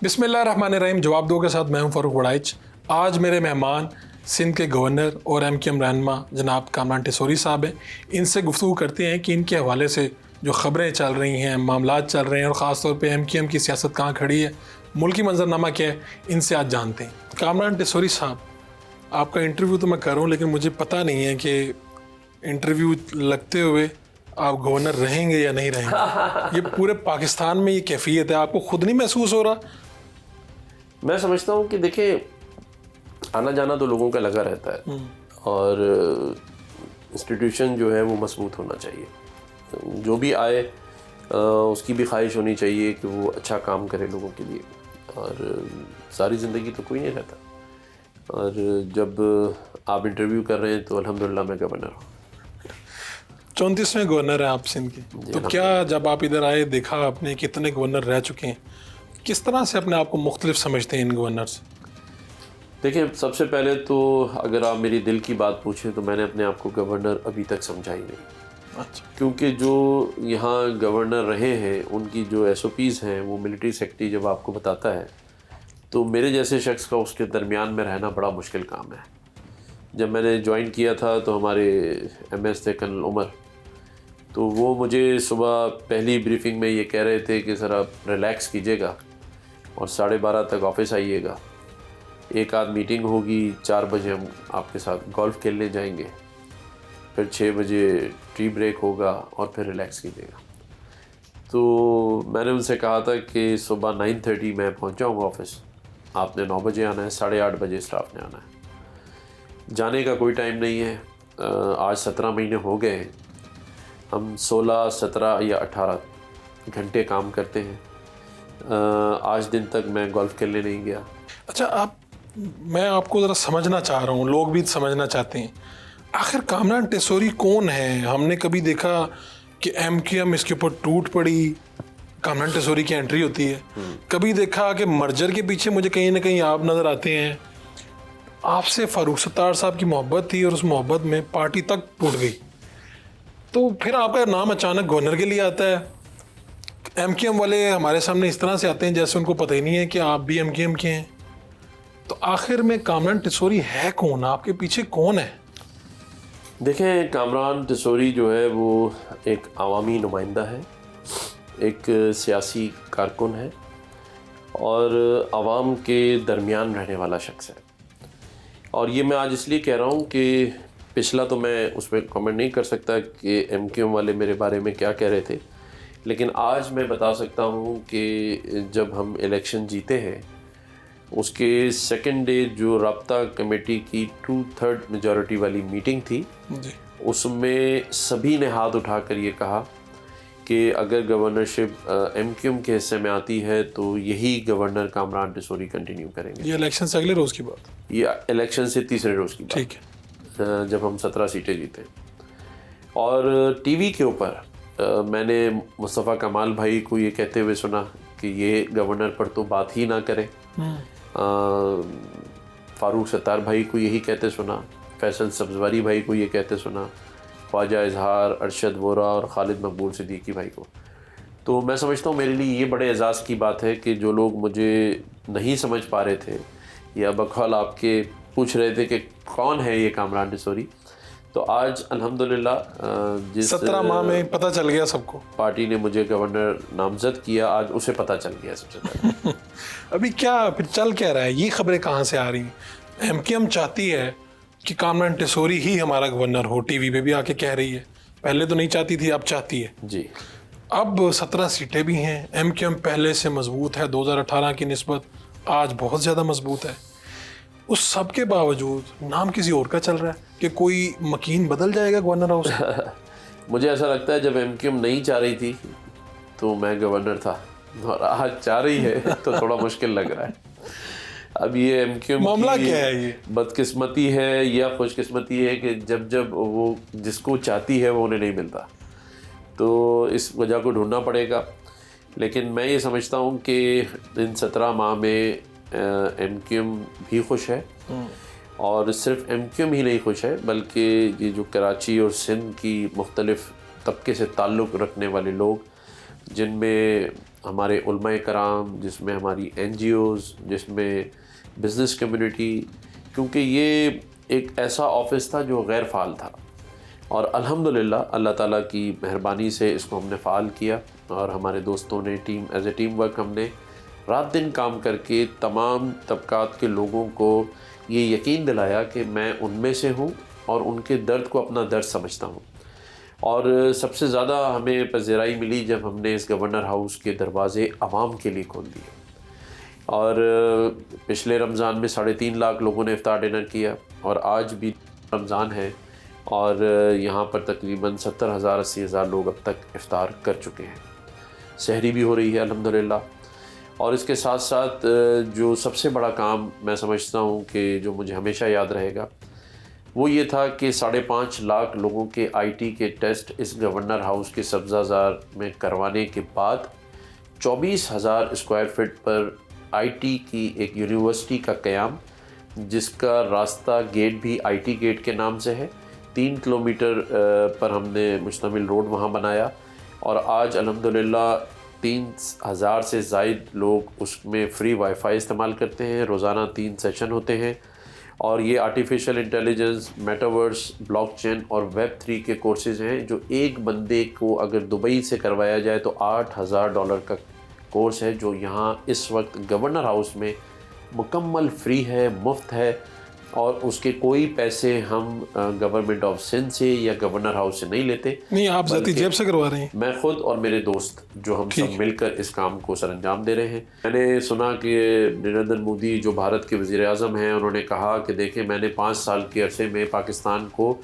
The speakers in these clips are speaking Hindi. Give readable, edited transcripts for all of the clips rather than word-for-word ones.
बिस्मिल्लाहिर्रहमानिर्रहीम। जवाब दो के साथ मैं हूं फ़ारूक वड़ाइच। आज मेरे मेहमान सिंध के गवर्नर और MQM रहनुमा जनाब कामरान टिसोरी साहब हैं। इनसे गुफ्तगू करते हैं कि इनके हवाले से जो ख़बरें चल रही हैं, मामलात चल रहे हैं और ख़ास तौर पे MQM की सियासत कहाँ खड़ी है, मुल्की मंजरनामा क्या है, इनसे आज जानते हैं। कामरान टिसोरी साहब, आपका इंटरव्यू तो मैं कर रहा हूँ, लेकिन मुझे पता नहीं है कि इंटरव्यू लगते हुए आप गवर्नर रहेंगे या नहीं रहेंगे। ये पूरे पाकिस्तान में ये कैफियत है, आपको खुद नहीं महसूस हो रहा? मैं समझता हूँ कि देखिए, आना जाना तो लोगों का लगा रहता है और इंस्टीट्यूशन जो है वो मजबूत होना चाहिए। जो भी आए उसकी भी ख्वाहिश होनी चाहिए कि वो अच्छा काम करे लोगों के लिए, और सारी ज़िंदगी तो कोई नहीं रहता। और जब आप इंटरव्यू कर रहे हैं तो अल्हम्दुलिल्लाह मैं गवर्नर हूँ। 34वें गवर्नर है आप सिंध के, तो क्या जब आप इधर आए देखा आपने कितने गवर्नर रह चुके हैं, किस तरह से अपने आप को मुख्तलिफ समझते हैं इन गवर्नर से? देखिए, सबसे पहले तो अगर आप मेरी दिल की बात पूछें तो मैंने अपने आप को गवर्नर अभी तक समझा ही नहीं। अच्छा। क्योंकि जो यहाँ गवर्नर रहे हैं उनकी जो SOPs हैं वो मिलिट्री सेक्रेटरी जब आपको बताता है तो मेरे जैसे शख्स का उसके दरमियान में रहना बड़ा मुश्किल काम है। जब मैंने ज्वाइन किया था तो हमारे MS थे कर्नल उमर, तो वो मुझे सुबह पहली ब्रीफिंग में ये कह रहे थे कि सर आप रिलैक्स कीजिएगा और 12:30 तक ऑफिस आइएगा, एक आध मीटिंग होगी, 4 बजे हम आपके साथ गोल्फ़ खेलने जाएंगे, फिर 6 बजे टी ब्रेक होगा और फिर रिलैक्स कीजिएगा। तो मैंने उनसे कहा था कि सुबह 9:30 मैं पहुंच जाऊँगा ऑफिस, आपने 9 बजे आना है, 8:30 बजे स्टाफ ने आना है। जाने का कोई टाइम नहीं है। आज 17 महीने हो गए हैं, हम 16, 17 या 18 घंटे काम करते हैं। आज दिन तक मैं गोल्फ़ खेलने नहीं गया। अच्छा, मैं आपको ज़रा समझना चाह रहा हूँ, लोग भी समझना चाहते हैं, आखिर कामरान टिसोरी कौन है? हमने कभी देखा कि MQM इसके ऊपर टूट पड़ी, कामरान टिसोरी की एंट्री होती है। कभी देखा कि मर्जर के पीछे मुझे कहीं ना कहीं आप नज़र आते हैं। आपसे फ़ारूक सत्तार साहब की मोहब्बत थी और उस मोहब्बत में पार्टी तक टूट गई, तो फिर आपका नाम अचानक गवर्नर के लिए आता है। MQM वाले हमारे सामने इस तरह से आते हैं जैसे उनको पता ही नहीं है कि आप भी MQM के हैं। तो आखिर में कामरान टिसोरी है कौन? आपके पीछे कौन है? देखें, कामरान टिसोरी जो है वो एक आवामी नुमाइंदा है, एक सियासी कारकुन है और आवाम के दरमियान रहने वाला शख्स है। और ये मैं आज इसलिए कह रहा हूँ कि पिछला तो मैं उस पर कमेंट नहीं कर सकता कि MQM वाले मेरे बारे में क्या कह रहे थे, लेकिन आज मैं बता सकता हूँ कि जब हम इलेक्शन जीते हैं उसके सेकंड डे जो राब्ता कमेटी की 2/3 मेजॉरिटी वाली मीटिंग थी जी। उसमें सभी ने हाथ उठाकर ये कहा कि अगर गवर्नरशिप MQM के हिस्से में आती है तो यही गवर्नर कामरान टिसोरी कंटिन्यू करेंगे। ये इलेक्शन से अगले रोज़ की बात? ये इलेक्शन से तीसरे रोज़ की बात। ठीक है। जब हम 17 सीटें जीते और टीवी के ऊपर मैंने मुस्तफ़ा कमाल भाई को ये कहते हुए सुना कि ये गवर्नर पर तो बात ही ना करें। फ़ारूक सत्तार भाई को यही कहते सुना, फैसल सब्ज़वारी भाई को ये कहते सुना, ख्वाजा इजहार, अरशद वोरा और खालिद मकबूल सिद्दीकी भाई को। तो मैं समझता हूँ मेरे लिए ये बड़े एजाज़ की बात है कि जो लोग मुझे नहीं समझ पा रहे थे या बकौल आपके पूछ रहे थे कि कौन है ये कामरान टिसोरी, तो आज अल्हम्दुलिल्लाह जिस 17 माह में पता चल गया सबको। पार्टी ने मुझे गवर्नर नामजद किया, आज उसे पता चल गया सबसे पहले। अभी क्या फिर चल क्या रहा है? ये खबरें कहाँ से आ रही हैं? MQM चाहती है कि कामरान टिसोरी ही हमारा गवर्नर हो, टीवी पे भी आके कह रही है। पहले तो नहीं चाहती थी, अब चाहती है जी। अब 17 सीटें भी हैं। MQM पहले से मजबूत है, 2018 की निस्बत आज बहुत ज़्यादा मजबूत है। उस सब के बावजूद नाम किसी और का चल रहा है कि कोई मकीन बदल जाएगा गवर्नर हाउस। मुझे ऐसा लगता है जब MQM नहीं चाह रही थी तो मैं गवर्नर था, और आज चाह रही है तो थोड़ा मुश्किल लग रहा है। अब ये MQM मामला क्या है? ये बदकिस्मती है या खुशकिस्मती है कि जब जब वो जिसको चाहती है वो उन्हें नहीं मिलता, तो इस वजह को ढूंढना पड़ेगा। लेकिन मैं ये समझता हूँ कि इन 17 माह में MQM भी खुश है, और सिर्फ MQM ही नहीं खुश है बल्कि ये जो कराची और सिंध की मुख्तलिफ तबके से ताल्लुक़ रखने वाले लोग, जिनमें हमारे उलमाए कराम, जिसमें हमारी NGOs, जिसमें बिज़नेस कम्युनिटी, क्योंकि ये एक ऐसा ऑफ़िस था जो गैर फ़ाल था और अल्हम्दुलिल्लाह अल्लाह ताला की मेहरबानी से इसको हमने फ़ाल किया और हमारे दोस्तों ने एज़ ए टीम वर्क हमने रात दिन काम करके तमाम तबकात के लोगों को ये यकीन दिलाया कि मैं उनमें से हूँ और उनके दर्द को अपना दर्द समझता हूँ। और सबसे ज़्यादा हमें पज़ीराई मिली जब हमने इस गवर्नर हाउस के दरवाज़े आवाम के लिए खोल दिए और पिछले रमज़ान में 3.5 लाख लोगों ने इफ्तार डिनर किया और आज भी रमज़ान है और यहाँ पर तकरीबन 70,000 80,000 लोग अब तक इफ्तार कर चुके हैं। सहरी भी हो रही है अल्हम्दुलिल्लाह। और इसके साथ साथ जो सबसे बड़ा काम मैं समझता हूँ कि जो मुझे हमेशा याद रहेगा वो ये था कि 5.5 लाख लोगों के IT के टेस्ट इस गवर्नर हाउस के सब्ज़ाज़ार में करवाने के बाद 24,000 स्क्वायर फीट पर IT की एक यूनिवर्सिटी का क़याम, जिसका रास्ता गेट भी IT गेट के नाम से है। 3 किलोमीटर पर हमने मुश्तमिल रोड वहाँ बनाया और आज अल्हम्दुलिल्लाह 3,000 से ज़ायद लोग उसमें फ्री वाईफाई इस्तेमाल करते हैं। रोज़ाना 3 सेशन होते हैं और ये आर्टिफिशियल इंटेलिजेंस, मेटावर्स, ब्लॉकचेन और वेब 3 के कोर्सेज़ हैं जो एक बंदे को अगर दुबई से करवाया जाए तो $8,000 का कोर्स है, जो यहाँ इस वक्त गवर्नर हाउस में मुकम्मल फ्री है, मुफ्त है और उसके कोई पैसे हम गवर्नमेंट ऑफ सिंध से या गवर्नर हाउस से नहीं लेते। नहीं, आप ज़ाती जेब से करवा रहे हैं? मैं खुद और मेरे दोस्त जो हम सब मिलकर इस काम को सरअंजाम दे रहे हैं। मैंने सुना कि नरेंद्र मोदी जो भारत के वज़ीर आज़म हैं, उन्होंने कहा कि देखें मैंने 5 साल के अरसे में पाकिस्तान को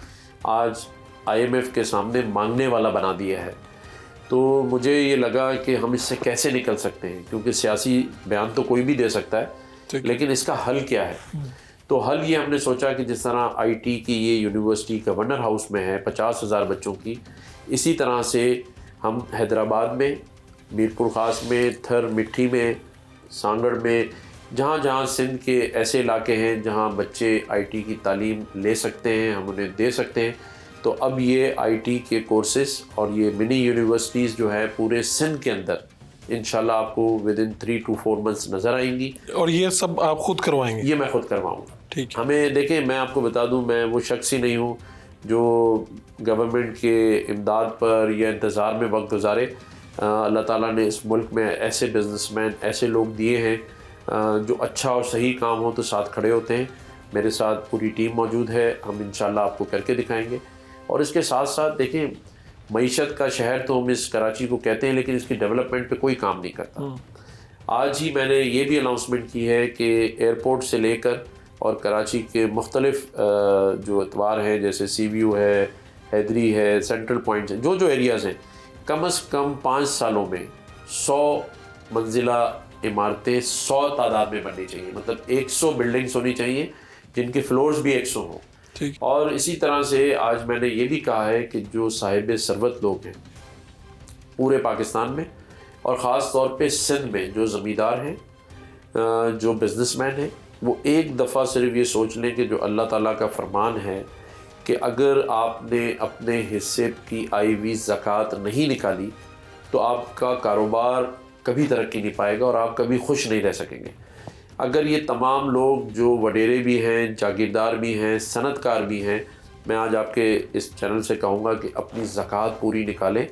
आज IMF के सामने मांगने वाला बना दिया है। तो मुझे ये लगा कि हम इससे कैसे निकल सकते हैं, क्योंकि सियासी बयान तो कोई भी दे सकता है लेकिन इसका हल क्या है। तो हल ये हमने सोचा कि जिस तरह IT की ये यूनिवर्सिटी गवर्नर हाउस में है 50,000 बच्चों की, इसी तरह से हम हैदराबाद में, मीरपुर ख़ास में, थर मिट्टी में, सांगड़ में, जहाँ जहाँ सिंध के ऐसे इलाके हैं जहाँ बच्चे IT की तालीम ले सकते हैं, हम उन्हें दे सकते हैं। तो अब ये IT के कोर्सेज़ और ये मिनी यूनिवर्सिटीज़ जो है पूरे सिंध के अंदर इंशाल्लाह आपको विदिन 3 to 4 मंथ्स नज़र आएंगी। और ये सब आप खुद करवाएंगे? ये मैं खुद करवाऊँगा। ठीक। हमें देखें, मैं आपको बता दूं, मैं वो शख्स ही नहीं हूँ जो गवर्नमेंट के इमदाद पर या इंतज़ार में वक्त गुजारे। अल्लाह ताला ने इस मुल्क में ऐसे बिजनेसमैन, ऐसे लोग दिए हैं जो अच्छा और सही काम हो तो साथ खड़े होते हैं। मेरे साथ पूरी टीम मौजूद है, हम इंशाल्लाह आपको करके दिखाएंगे। और इसके साथ साथ देखें, मईशत का शहर तो हम इस कराची को कहते हैं लेकिन इसकी डेवलपमेंट पे कोई काम नहीं करता। आज ही मैंने ये भी अनाउंसमेंट की है कि एयरपोर्ट से लेकर और कराची के मुख्तलिफ जो एतवार हैं, जैसे सी व्यू है, हैदरी है, सेंट्रल पॉइंट है, जो एरियाज़ हैं, कम से कम 5 सालों में 100 मंजिला इमारतें 100 तादाद में बननी चाहिए। मतलब 100 बिल्डिंग्स होनी चाहिए जिनके फ्लोर्स भी 100 हों। और इसी तरह से आज मैंने ये भी कहा है कि जो साहिब सरवत लोग हैं पूरे पाकिस्तान में और ख़ास तौर पे सिंध में, जो ज़मींदार हैं, जो बिजनेसमैन हैं, वो एक दफ़ा सिर्फ ये सोच लें कि जो अल्लाह ताला का फरमान है कि अगर आपने अपने हिस्से की आई हुई ज़कात नहीं निकाली तो आपका कारोबार कभी तरक्की नहीं पाएगा और आप कभी खुश नहीं रह सकेंगे। अगर ये तमाम लोग जो वडेरे भी हैं, जागीरदार भी हैं, सनतकार भी हैं, मैं आज आपके इस चैनल से कहूँगा कि अपनी ज़कात पूरी निकालें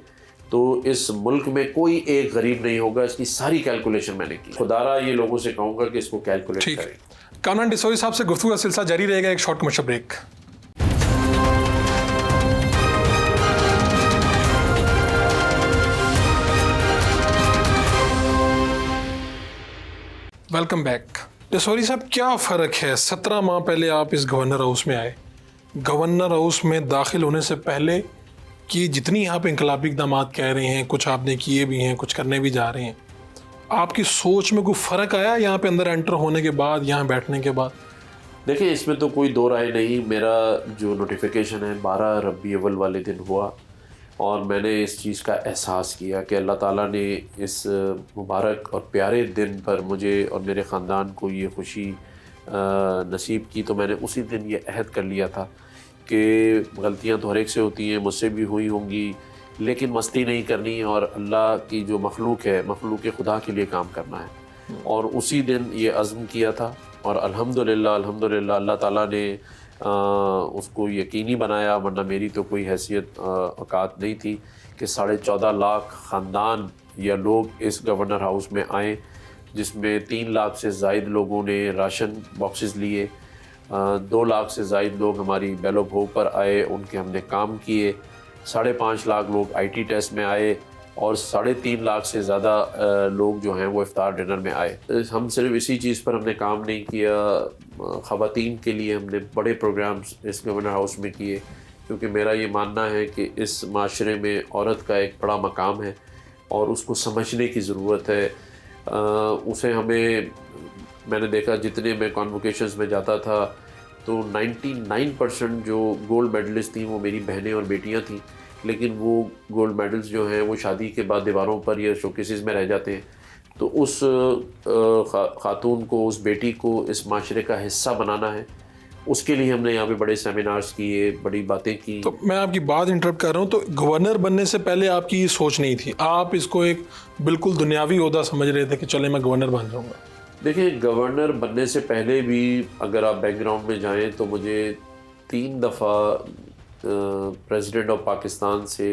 तो इस मुल्क में कोई एक गरीब नहीं होगा। इसकी सारी कैलकुलेशन मैंने की। खुदारा ये लोगों से कहूँगा कि इसको कैलकुलेट करें। कामरान डिसोरी साहब से गुफ्तगू का सिलसिला जारी रहेगा। एक short commercial break. Welcome back. डिसोरी साहब, क्या फ़र्क है? 17 माह पहले आप इस गवर्नर हाउस में आए। गवर्नर हाउस में दाखिल होने से पहले कि जितनी आप इंकलाबी इक़दामात कह रहे हैं, कुछ आपने किए भी हैं, कुछ करने भी जा रहे हैं, आपकी सोच में कोई फ़र्क आया यहाँ पे अंदर एंटर होने के बाद, यहाँ बैठने के बाद? देखिए, इसमें तो कोई दो राय नहीं। मेरा जो नोटिफिकेशन है 12 रबी अव्वल वाले दिन हुआ और मैंने इस चीज़ का एहसास किया कि अल्लाह ताला ने इस मुबारक और प्यारे दिन पर मुझे और मेरे ख़ानदान को ये खुशी नसीब की। तो मैंने उसी दिन ये अहद कर लिया था कि गलतियाँ तो हर एक से होती हैं, मुझसे भी हुई होंगी, लेकिन मस्ती नहीं करनी और अल्लाह की जो मखलूक है, मखलूक खुदा के लिए काम करना है। और उसी दिन ये अज़्म किया था और अल्हम्दुलिल्लाह अल्हम्दुलिल्लाह अल्लाह ताला ने उसको यकीनी बनाया, वरना मेरी तो कोई हैसियत औकात नहीं थी कि 14.5 लाख ख़ानदान या लोग इस गवर्नर हाउस में आए, जिसमें 3 लाख से ज़ायद लोगों ने राशन बॉक्सेस लिए, 2 लाख से ज़ायद लोग हमारी बैलो भोग पर आए, उनके हमने काम किए, 5.5 लाख लोग IT टेस्ट में आए और 3.5 लाख से ज़्यादा लोग जो हैं वो इफ्तार डिनर में आए। हम सिर्फ इसी चीज़ पर हमने काम नहीं किया, ख़वातीन के लिए हमने बड़े प्रोग्राम्स इस गवर्नर हाउस में किए, क्योंकि मेरा ये मानना है कि इस माशरे में औरत का एक बड़ा मकाम है और उसको समझने की ज़रूरत है। उसे मैंने देखा जितने मैं कॉन्वोकेशंस में जाता था तो 99% जो गोल्ड मेडलिस्ट थी वो मेरी बहनें और बेटियां थीं, लेकिन वो गोल्ड मेडल्स जो हैं वो शादी के बाद दीवारों पर या शोकेसेस में रह जाते हैं। तो उस खातून को, उस बेटी को इस माशरे का हिस्सा बनाना है, उसके लिए हमने यहाँ पे बड़े सेमिनार्स किए, बड़ी बातें की। तो मैं आपकी बात इंटरप्ट कर रहा हूँ, तो गवर्नर बनने से पहले आपकी ये सोच नहीं थी, आप इसको एक बिल्कुल दुनियावी ओहदा समझ रहे थे कि चले मैं गवर्नर बन जाऊँगा? देखिए, गवर्नर बनने से पहले भी अगर आप बैकग्राउंड में जाएं तो मुझे 3 दफ़ा प्रेसिडेंट ऑफ पाकिस्तान से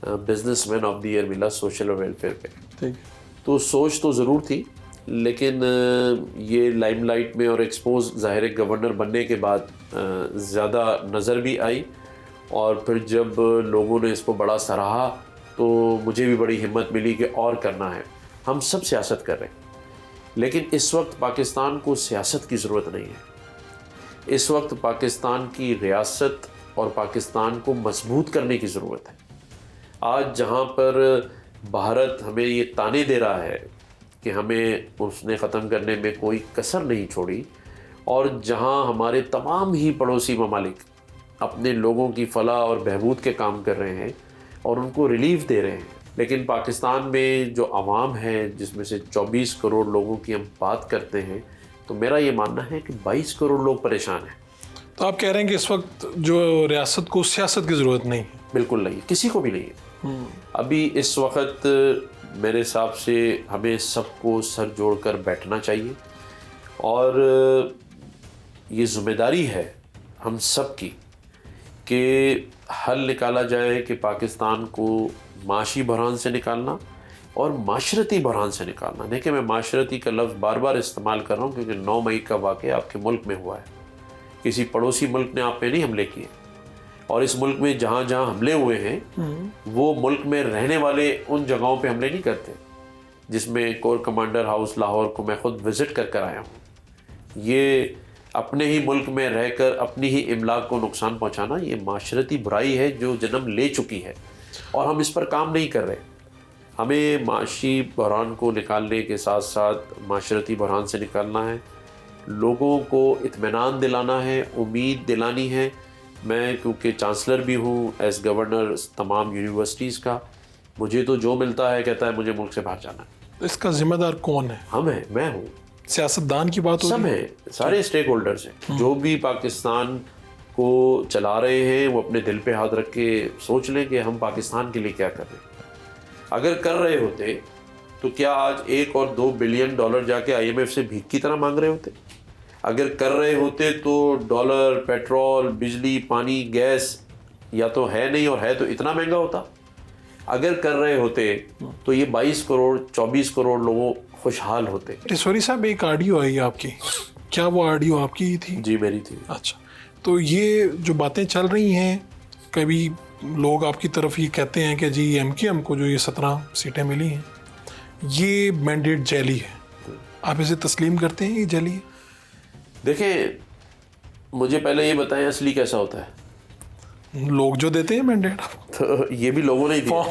बिजनेसमैन ऑफ द ईयर मिला सोशल और वेलफेयर पे। ठीक। तो सोच तो ज़रूर थी, लेकिन ये लाइमलाइट में और एक्सपोज ज़ाहिर गवर्नर बनने के बाद ज़्यादा नज़र भी आई, और फिर जब लोगों ने इसको बड़ा सराहा तो मुझे भी बड़ी हिम्मत मिली कि और करना है। हम सब सियासत कर रहे हैं, लेकिन इस वक्त पाकिस्तान को सियासत की ज़रूरत नहीं है। इस वक्त पाकिस्तान की रियासत और पाकिस्तान को मजबूत करने की ज़रूरत है। आज जहाँ पर भारत हमें ये ताने दे रहा है कि हमें उसने ख़त्म करने में कोई कसर नहीं छोड़ी, और जहाँ हमारे तमाम ही पड़ोसी ममालिक अपने लोगों की फलाह और बहबूद के काम कर रहे हैं और उनको रिलीफ दे रहे हैं, लेकिन पाकिस्तान में जो आवाम है, जिसमें से 24 करोड़ लोगों की हम बात करते हैं, तो मेरा ये मानना है कि 22 करोड़ लोग परेशान हैं। तो आप कह रहे हैं कि इस वक्त जो रियासत को सियासत की ज़रूरत नहीं है? बिल्कुल नहीं, किसी को भी नहीं है। अभी इस वक्त मेरे हिसाब से हमें सबको सर जोड़कर बैठना चाहिए, और ये ज़िम्मेदारी है हम सब की कि हल निकाला जाए कि पाकिस्तान को माशी बहरान से निकालना और माशरती बहरान से निकालना। देखिए, मैं माशरती का लफ्ज़ बार बार इस्तेमाल कर रहा हूँ क्योंकि 9 मई का वाक़या आपके मुल्क में हुआ है, किसी पड़ोसी मुल्क ने आप पे नहीं हमले किए, और इस मुल्क में जहाँ जहाँ हमले हुए हैं वो मुल्क में रहने वाले उन जगहों पे हमले नहीं करते, जिसमें कोर कमांडर हाउस लाहौर को मैं ख़ुद विज़िट कर आया हूँ। ये अपने ही मुल्क में रहकर अपनी ही इमलाक को नुकसान पहुँचाना, ये माशरती बुराई है जो जन्म ले चुकी है, और हम इस पर काम नहीं कर रहे। हमें माशी बहरान को निकालने के साथ साथ माशरती बहरान से निकालना है, लोगों को इत्मीनान दिलाना है, उम्मीद दिलानी है। मैं क्योंकि चांसलर भी हूँ एज गवर्नर तमाम यूनिवर्सिटीज़ का, मुझे तो जो मिलता है कहता है मुझे मुल्क से बाहर जाना है। तो इसका जिम्मेदार कौन है? हम हैं, मैं हूँ, सियासतदान की बात हो सब हैं, सारे स्टेक होल्डर्स हैं। जो भी पाकिस्तान को चला रहे हैं वो अपने दिल पे हाथ रख के सोच लें कि हम पाकिस्तान के लिए क्या कर रहे हैं। अगर कर रहे होते तो क्या आज 1 और 2 बिलियन डॉलर जाके IMF से भीख की तरह मांग रहे होते? अगर कर रहे होते तो डॉलर, पेट्रोल, बिजली, पानी, गैस या तो है नहीं, और है तो इतना महंगा होता। अगर कर रहे होते तो ये 22 करोड़ 24 करोड़ लोगों खुशहाल होते। टेसोरी साहब, एक ऑडियो आई आपकी, क्या वो ऑडियो आपकी ही थी? जी, मेरी थी। अच्छा, तो ये जो बातें चल रही हैं, कभी लोग आपकी तरफ ये कहते हैं कि जी MKM को जो ये 17 सीटें मिली हैं ये मैंडेट जैली है, आप इसे तस्लीम करते हैं ये जैली है? देखें, मुझे पहले ये बताएं असली कैसा होता है। लोग जो देते हैं मैंडेट, तो ये भी लोगों ने दिया।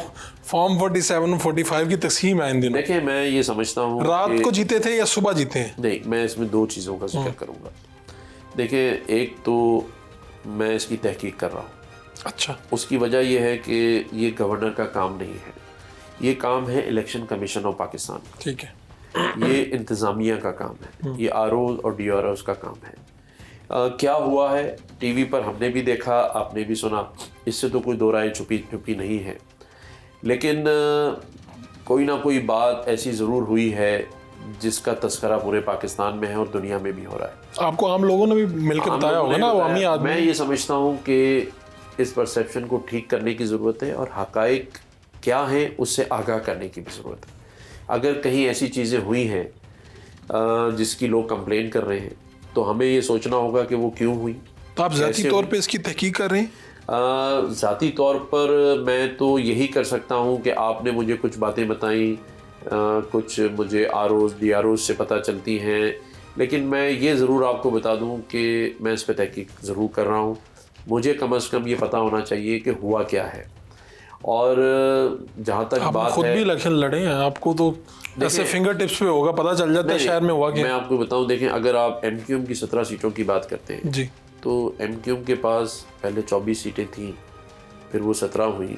फॉर्म 47 45 की तकसीम है इन दिनों। देखें, मैं ये समझता हूँ रात को जीते थे या सुबह जीते हैं? नहीं, मैं इसमें 2 चीज़ों का जिक्र करूँगा। देखिए, एक तो मैं इसकी तहकीक कर रहा हूँ। अच्छा। उसकी वजह यह है कि ये गवर्नर का काम नहीं है, ये काम है इलेक्शन कमीशन ऑफ पाकिस्तान। ठीक है। ये इंतज़ामिया का काम है, ये ROs और DROs का काम है। क्या हुआ है टीवी पर हमने भी देखा, आपने भी सुना, इससे तो कोई दो राय छुपी नहीं है। लेकिन कोई ना कोई बात ऐसी ज़रूर हुई है जिसका तस्करा पूरे पाकिस्तान में है और दुनिया में भी हो रहा है। आपको आम लोगों ने भी मिलकर आम बताया लोगों होगा ने ना, बताया। अवामी आदमी। मैं ये समझता हूँ कि इस परसेप्शन को ठीक करने की ज़रूरत है और हक़ाइक़ क्या हैं उससे आगाह करने की भी ज़रूरत है। अगर कहीं ऐसी चीज़ें हुई हैं जिसकी लोग कंप्लेन कर रहे हैं तो हमें ये सोचना होगा कि वो क्यों हुई। तो आप ज़ाती तौर पे इसकी तहकीक कर रहे हैं? ज़ाती तौर पर मैं तो यही कर सकता हूँ कि आपने मुझे कुछ बातें बताई, कुछ मुझे आरओज़ DROज़ से पता चलती हैं, लेकिन मैं ये ज़रूर आपको बता दूँ कि मैं इस पर तहकीक ज़रूर कर रहा हूँ। मुझे कम से कम ये पता होना चाहिए कि हुआ क्या है। और जहाँ तक आप बात खुद है, भी इलेक्शन लड़े हैं, आपको तो ऐसे फिंगर टिप्स पे होगा, पता चल जाता है शहर में हुआ मैं क्या। आपको बताऊँ, देखें, अगर आप MQM की 17 सीटों की बात करते हैं जी, तो MQM के पास पहले 24 सीटें थीं, फिर वो 17 हुई।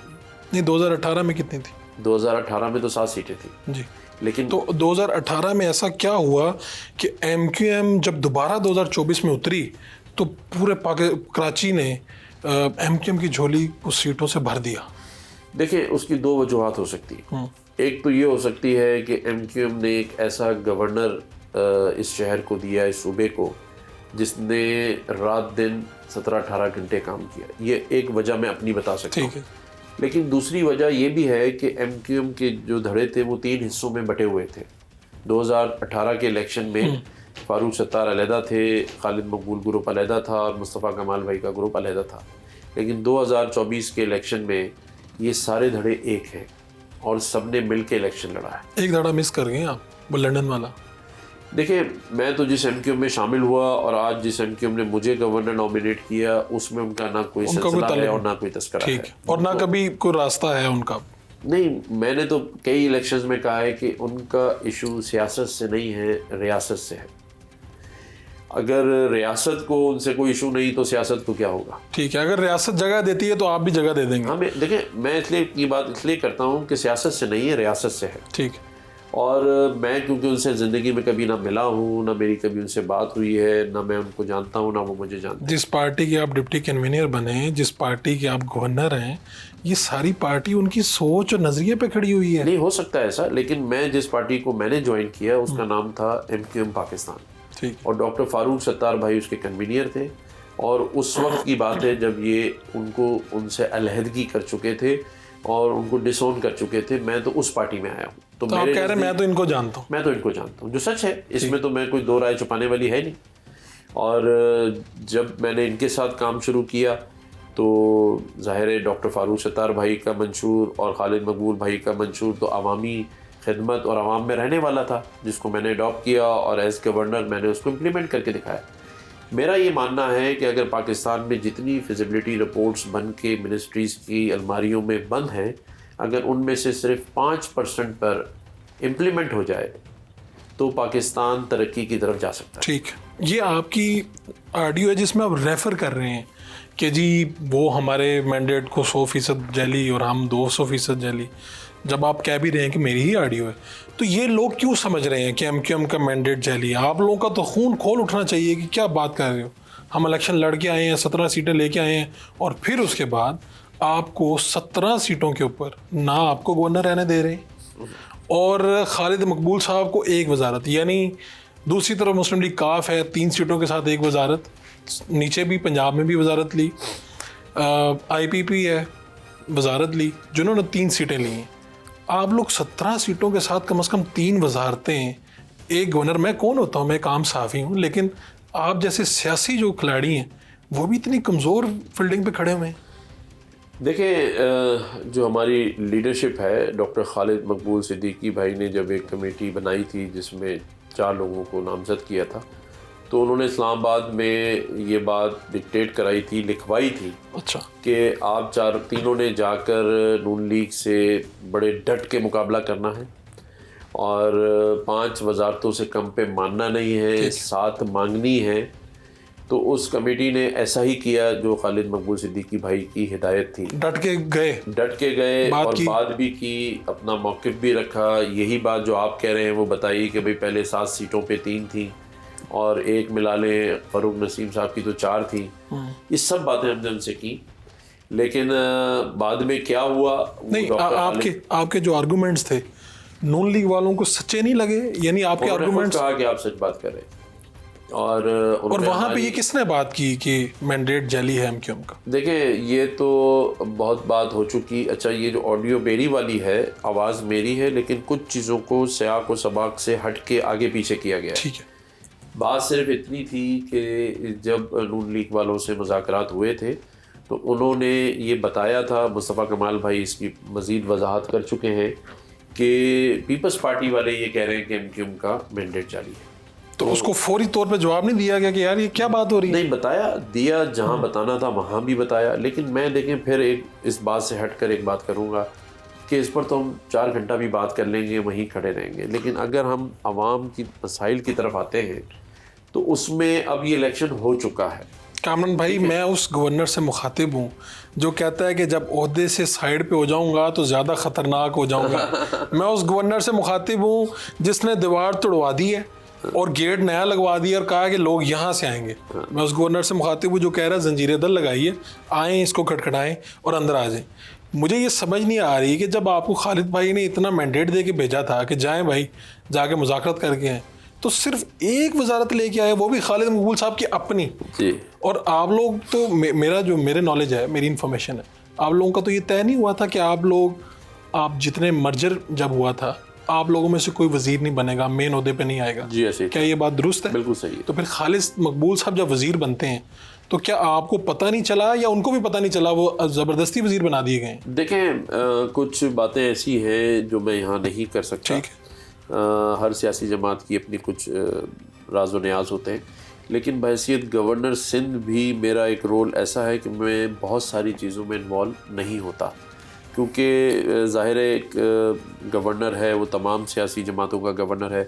नहीं 2018 में कितनी थी? 2018 में तो 7 सीटें थी। जी, लेकिन तो 2018 में ऐसा क्या हुआ कि MQM जब दोबारा 2024 में उतरी तो पूरे कराची ने MQM की झोली उस सीटों से भर दिया? देखिए, उसकी दो वजूहात हो सकती है। एक तो ये हो सकती है कि MQM ने एक ऐसा गवर्नर इस शहर को दिया, इस सूबे को, जिसने रात दिन 17-18 घंटे काम किया। ये एक वजह मैं अपनी बता सकता हूँ। ठीक है। लेकिन दूसरी वजह ये भी है कि MQM के जो धड़े थे वो 3 हिस्सों में बटे हुए थे। 2018 के इलेक्शन में फारूक सत्तार अलहदा थे, खालिद मकबूल ग्रुप अलहदा था और मुस्तफ़ा कमाल भाई का ग्रुप अलहदा था। लेकिन 2024 के इलेक्शन में ये सारे धड़े एक हैं और सब ने मिल के इलेक्शन लड़ा है। एक धड़ा मिस कर गए आप, वो लंदन वाला। देखिए, मैं तो जिस MQM में शामिल हुआ और आज जिस MQM ने मुझे गवर्नर नॉमिनेट किया, उसमें उनका ना कोई सिलसिला है और ना कोई तस्करा है। ठीक है, और ना कभी कोई रास्ता है उनका। नहीं, मैंने तो कई इलेक्शंस में कहा है कि उनका इशू सियासत से नहीं है, रियासत से है। अगर रियासत को उनसे कोई इशू नहीं तो सियासत को क्या होगा। ठीक है, अगर रियासत जगह देती है तो आप भी जगह दे देंगे। हाँ, देखिए, मैं इसलिए ये बात इसलिए करता हूँ कि सियासत से नहीं है, रियासत से है। ठीक है। और मैं क्योंकि उनसे ज़िंदगी में कभी ना मिला हूँ, ना मेरी कभी उनसे बात हुई है, ना मैं उनको जानता हूँ, ना वो मुझे जानते हैं। जिस पार्टी के आप डिप्टी कन्वीनर बने, जिस पार्टी के आप गवर्नर हैं, ये सारी पार्टी उनकी सोच और नज़रिए पे खड़ी हुई है। नहीं हो सकता ऐसा, लेकिन मैं जिस पार्टी को मैंने ज्वाइन किया उसका नाम था MQM पाकिस्तान। ठीक। और डॉक्टर फारूक सत्तार भाई उसके कन्वीनियर थे और उस वक्त की बात है जब ये उनको उनसे अलहदगी कर चुके थे और उनको डिसोन कर चुके थे। मैं तो उस पार्टी में आया हूँ। तो आप कह रहे हैं मैं तो इनको जानता हूँ। मैं तो इनको जानता हूँ, जो सच है, इसमें तो मैं कोई दो राय छुपाने वाली है नहीं। और जब मैंने इनके साथ काम शुरू किया तो ज़ाहिर है डॉक्टर फारूक सत्तार भाई का मंशूर और खालिद मकबूल भाई का मंशूर तो अवामी खिदमत और आवाम में रहने वाला था, जिसको मैंने अडॉप्ट किया और एज गवर्नर मैंने उसको इम्प्लीमेंट करके दिखाया। मेरा ये मानना है कि अगर पाकिस्तान में जितनी फिजिबिलिटी रिपोर्ट्स बन के मिनिस्ट्रीज़ की अलमारियों में बंद हैं, अगर उनमें से सिर्फ 5% पर इम्प्लीमेंट हो जाए तो पाकिस्तान तरक्की की तरफ जा सकता है। ठीक, ये आपकी ऑडियो है जिसमें आप रेफ़र कर रहे हैं कि जी वो हमारे मैंडेट को 100% जैली और हम 200% जैली। जब आप कह भी रहे हैं कि मेरी ही ऑडियो है, तो ये लोग क्यों समझ रहे हैं कि MQM का मैंडेट जैली है? आप लोगों का तो खून खोल उठना चाहिए कि क्या बात कर रहे हो। हम इलेक्शन लड़ के आए हैं, 17 सीटें लेके आए हैं और फिर उसके बाद आपको 17 सीटों के ऊपर ना आपको गवर्नर रहने दे रहे और खालिद मकबूल साहब को एक वजारत, यानी दूसरी तरफ मुस्लिम लीग काफ है 3 सीटों के साथ एक वजारत, नीचे भी पंजाब में भी वजारत ली, IPP है वजारत ली, जिन्होंने 3 सीटें ली हैं। आप लोग 17 सीटों के साथ कम से कम 3 वजारतें, एक गवर्नर। मैं कौन होता हूँ, मैं एक आम सहाफ़ी हूँ, लेकिन आप जैसे सियासी जो खिलाड़ी हैं वो भी इतनी कमज़ोर फील्डिंग पे खड़े हुए हैं। देखिए, जो हमारी लीडरशिप है, डॉक्टर खालिद मकबूल सिद्दीकी भाई ने जब एक कमेटी बनाई थी जिसमें 4 लोगों को नामज़द किया था, तो उन्होंने इस्लामाबाद में ये बात डिक्टेट कराई थी, लिखवाई थी। अच्छा। कि आप तीनों ने जाकर नून लीग से बड़े डट के मुकाबला करना है और 5 वजारतों से कम पे मानना नहीं है, 7 मांगनी है। तो उस कमेटी ने ऐसा ही किया जो खालिद मकबूल सिद्दीकी भाई की हिदायत थी। डट के गए और बात भी की, अपना मौक़िफ़ भी रखा। यही बात जो आप कह रहे हैं वो बताइए कि भाई पहले 7 सीटों पे 3 थी और एक मिला लें फ़ारूक नसीम साहब की तो 4 थी। ये सब बातें हमने उनसे की, लेकिन बाद में क्या हुआ वो नहीं, डॉक्टर आपके जो आर्गुमेंट्स थे नून लीग वालों को सच्चे नहीं लगे, यानी आपके उन्होंने खुद आर्गुमेंट्स। कहा कि आप सच बात कर रहे हैं। और वहां पे ये किसने बात की कि मैंडेट जाली है एमक्यूएम का? देखिए ये तो बहुत बात हो चुकी। अच्छा, ये जो ऑडियो मेरी वाली है, आवाज़ मेरी है, लेकिन कुछ चीज़ों को सियाक और सबाक से हट के आगे पीछे किया गया है। ठीक है। बात सिर्फ इतनी थी कि जब नून लीग वालों से मुज़ाकरात हुए थे तो उन्होंने ये बताया था, मुस्तफ़ा कमाल भाई इसकी मज़ीद वजाहत कर चुके हैं कि पीपल्स पार्टी वाले ये कह रहे हैं कि एमक्यूएम का मैंडेट जारी है। तो उसको फौरी तौर पे जवाब नहीं दिया गया कि यार ये क्या बात हो रही है? नहीं बताया, दिया जहाँ बताना था वहाँ भी बताया। लेकिन मैं देखें फिर एक इस बात से हटकर एक बात करूँगा कि इस पर तो हम 4 घंटा भी बात कर लेंगे, वहीं खड़े रहेंगे। लेकिन अगर हम आवाम की मसाइल की तरफ आते हैं तो उसमें अब ये इलेक्शन हो चुका है। कामरान भाई, मैं उस गवर्नर से मुखातिब हूँ जो कहता है कि जब ओहदे से साइड पे हो जाऊंगा तो ज़्यादा ख़तरनाक हो जाऊंगा। मैं उस गवर्नर से मुखातिब हूँ जिसने दीवार तोड़वा दी है और गेट नया लगवा दिया और कहा कि लोग यहाँ से आएंगे। मैं उस गवर्नर से मुखातिब हूँ जो कह रहा है जंजीरें दल लगाइए, आएँ, इसको खटखटाएं और अंदर आ जाएं। मुझे ये समझ नहीं आ रही कि जब आपको खालिद भाई ने इतना मैंडेट दे के भेजा था कि जाएँ भाई, जाके मुज़ाकरत करके आएँ, तो सिर्फ एक वजारत लेके आए, वो भी खालिद मकबूल साहब की अपनी जी। और आप लोग तो मेरे नॉलेज है, मेरी इन्फॉर्मेशन है, आप लोगों का तो ये तय नहीं हुआ था कि आप जितने मर्जर जब हुआ था आप लोगों में से कोई वजीर नहीं बनेगा, मेन ओहदे पे नहीं आएगा? जी ऐसे। क्या ये बात दुरुस्त है? बिल्कुल सही है। तो फिर खालिद मकबूल साहब जब वजीर बनते हैं तो क्या आपको पता नहीं चला या उनको भी पता नहीं चला, वो ज़बरदस्ती वजीर बना दिए गए? देखें कुछ बातें ऐसी हैं जो मैं यहाँ नहीं कर सकता। ठीक है। हर सियासी जमात की अपनी कुछ राज व न्याज होते हैं, लेकिन बहैसियत गवर्नर सिंध भी मेरा एक रोल ऐसा है कि मैं बहुत सारी चीज़ों में इन्वॉल्व नहीं होता, क्योंकि ज़ाहिर है एक गवर्नर है, वो तमाम सियासी जमातों का गवर्नर है।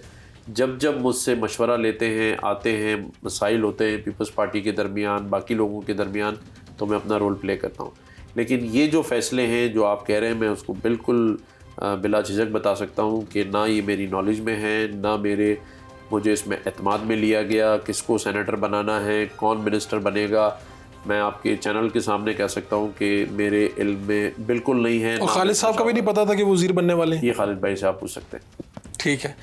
जब जब मुझसे मशवरा लेते हैं, आते हैं, मसाइल होते हैं पीपल्स पार्टी के दरमियान, बाकी लोगों के दरमियान, तो मैं अपना रोल प्ले करता हूँ। लेकिन ये जो फ़ैसले हैं जो आप कह रहे हैं, मैं उसको बिल्कुल बिला झिझक बता सकता हूँ कि ना ये मेरी नॉलेज में है, ना मुझे इसमें एतमाद में लिया गया। किसको सेनेटर बनाना है, कौन मिनिस्टर बनेगा, मैं आपके चैनल के सामने कह सकता हूँ कि मेरे इल्म में बिल्कुल नहीं है। और खालिद साहब का भी नहीं पता था कि वो वजीर बनने वाले हैं? ये खालिद भाई से आप पूछ सकते हैं। ठीक है।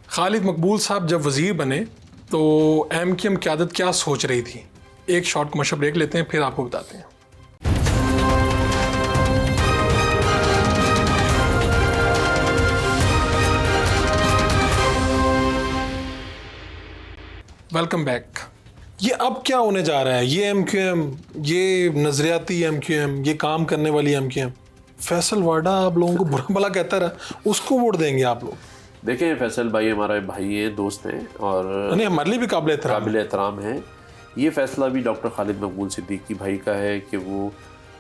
खालिद मकबूल साहब जब वजीर बने तो एमक्यूएम क़यादत क्या सोच रही थी? एक शॉर्ट कमर्शियल ब्रेक लेते हैं, फिर आपको बताते हैं। Welcome back. ये अब क्या होने जा रहा है? ये एमक्यूएम, ये नजरियाती एमक्यूएम, ये काम करने वाली एमक्यूएम, फैसल वाडा आप लोगों को बुरा भला कहता रहा, उसको वोट देंगे आप लोग? देखें, फैसल भाई हमारे भाई हैं, दोस्त हैं और नहीं, हमारे लिए भी काबिल एहतराम है। ये फैसला भी डॉक्टर खालिद मकबूल सिद्दीकी भाई का है कि वो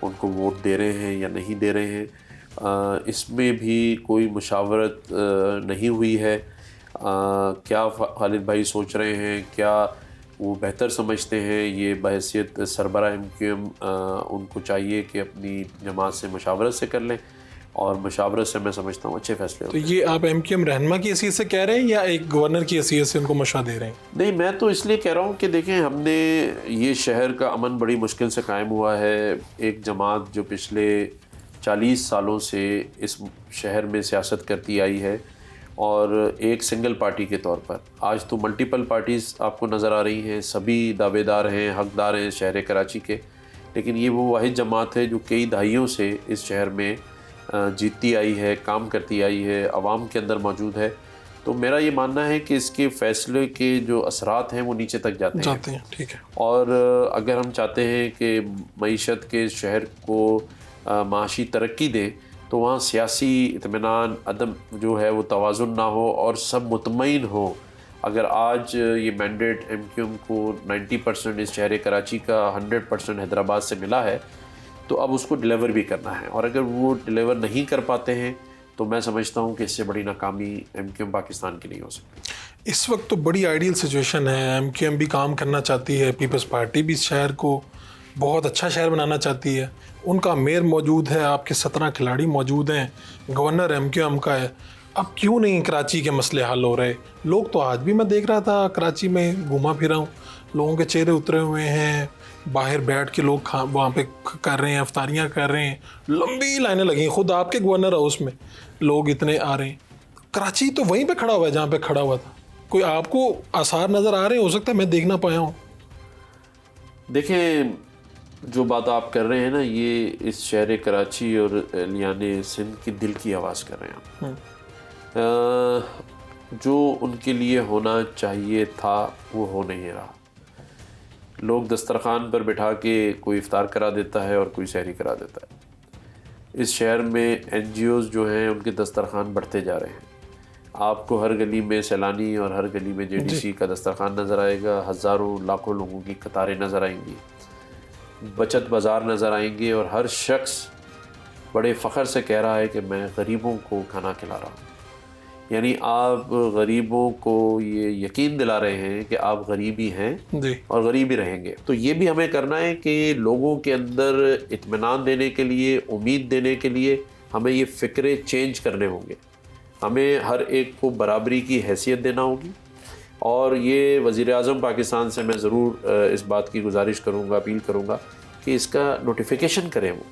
उनको वोट दे रहे हैं या नहीं दे रहे हैं। इसमें भी कोई मुशावरत नहीं हुई है। क्या खालिद भाई सोच रहे हैं, क्या वो बेहतर समझते हैं, ये बहैसियत सरबरा एमक्यूएम उनको चाहिए कि अपनी जमात से मुशावरत से कर लें, और मुशावरत से मैं समझता हूँ अच्छे फैसले होते हैं। तो ये आप एमक्यूएम रहनुमा की हैसियत से कह रहे हैं या एक गवर्नर की हैसियत से उनको मशवरा दे रहे हैं? नहीं, मैं तो इसलिए कह रहा हूँ कि देखें, हमने ये शहर का अमन बड़ी मुश्किल से कायम हुआ है। एक जमात जो पिछले 40 सालों से इस शहर में सियासत करती आई है, और एक सिंगल पार्टी के तौर पर आज तो मल्टीपल पार्टीज़ आपको नज़र आ रही हैं, सभी दावेदार हैं, हकदार हैं शहर कराची के। लेकिन ये वो वाहिद जमात है जो कई दहाइयों से इस शहर में जीतती आई है, काम करती आई है, आवाम के अंदर मौजूद है। तो मेरा ये मानना है कि इसके फ़ैसले के जो असरात हैं वो नीचे तक जाते हैं। ठीक है। और अगर हम चाहते हैं कि मईशत के शहर को माशी तरक्की दें, तो वहाँ सियासी इत्मीनान अदम जो है वो तवाज़ुन ना हो और सब मुतमईन हो। अगर आज ये मैंडेट एमक्यूएम को 90% इस शहर कराची का 100% हैदराबाद से मिला है, तो अब उसको डिलीवर भी करना है। और अगर वो डिलीवर नहीं कर पाते हैं तो मैं समझता हूँ कि इससे बड़ी नाकामी एमक्यूएम पाकिस्तान की नहीं हो सकती। इस वक्त तो बड़ी आइडियल सिचुएशन है, एमक्यूएम भी काम करना चाहती है, पीपल्स पार्टी भी शहर को बहुत अच्छा शहर बनाना चाहती है, उनका मेयर मौजूद है, आपके 17 खिलाड़ी मौजूद हैं, गवर्नर एमक्यूएम का है। अब क्यों नहीं कराची के मसले हल हो रहे? लोग तो आज भी, मैं देख रहा था कराची में घूमा फिरा हूँ, लोगों के चेहरे उतरे हुए हैं, बाहर बैठ के लोग वहाँ पे कर रहे हैं, अफ्तारियाँ कर रहे हैं, लंबी लाइनें लगी हैं। खुद आपके गवर्नर हाउस में लोग इतने आ रहे हैं। कराची तो वहीं पे खड़ा हुआ है जहाँ पे खड़ा हुआ था। कोई आपको आसार नज़र आ रहे हैं? हो सकता है मैं देख ना पाया हूँ। देखें, जो बात आप कर रहे हैं ना, ये इस शहर कराची और लियाने सिंध की दिल की आवाज़ कर रहे हैं आप। जो उनके लिए होना चाहिए था वो हो नहीं रहा। लोग दस्तरखान पर बिठा के कोई इफ्तार करा देता है और कोई सहरी करा देता है। इस शहर में NGOs जो हैं उनके दस्तरखान बढ़ते जा रहे हैं। आपको हर गली में सैलानी और हर गली में JDC का दस्तरखान नज़र आएगा। हज़ारों लाखों लोगों की कतारें नज़र आएंगी, बचत बाज़ार नज़र आएंगे और हर शख्स बड़े फ़ख्र से कह रहा है कि मैं गरीबों को खाना खिला रहा हूँ। यानी आप गरीबों को ये यकीन दिला रहे हैं कि आप गरीब ही हैं जी। और गरीब ही रहेंगे। तो ये भी हमें करना है कि लोगों के अंदर इत्मीनान देने के लिए, उम्मीद देने के लिए हमें ये फ़िक्रे चेंज करने होंगे। हमें हर एक को बराबरी की हैसियत देना होगी। और ये वज़ीर-ए-आज़म पाकिस्तान से मैं ज़रूर इस बात की गुजारिश करूँगा, अपील करूँगा कि इसका नोटिफिकेशन करें वो,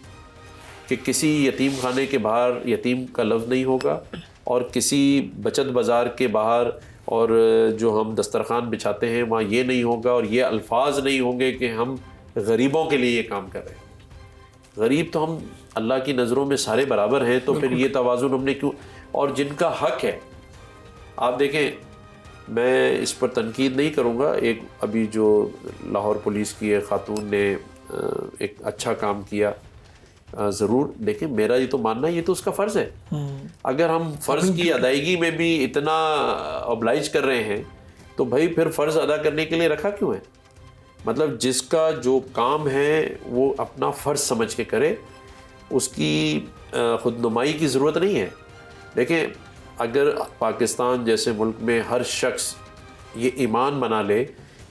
कि किसी यतीम खाने के बाहर यतीम का लफ्ज़ नहीं होगा और किसी बचत बाज़ार के बाहर और जो हम दस्तरखान बिछाते हैं वहाँ ये नहीं होगा और ये अल्फाज नहीं होंगे कि हम गरीबों के लिए ये काम कर रहे हैं। गरीब तो हम अल्लाह की नज़रों में सारे बराबर हैं, तो फिर ये तवाज़ुन हमने क्यों? और जिनका हक है, आप देखें, मैं इस पर तनकीद नहीं करूँगा। एक अभी जो लाहौर पुलिस की एक खातून ने एक अच्छा काम किया, ज़रूर देखें, मेरा ये तो मानना है ये तो उसका फ़र्ज़ है। अगर हम फ़र्ज़ की अदायगी में भी इतना ऑब्लाइज कर रहे हैं तो भाई फिर फ़र्ज़ अदा करने के लिए रखा क्यों है? मतलब जिसका जो काम है वो अपना फ़र्ज़ समझ के करे, उसकी खुदनुमाई की ज़रूरत नहीं है। देखें, अगर पाकिस्तान जैसे मुल्क में हर शख्स ये ईमान बना ले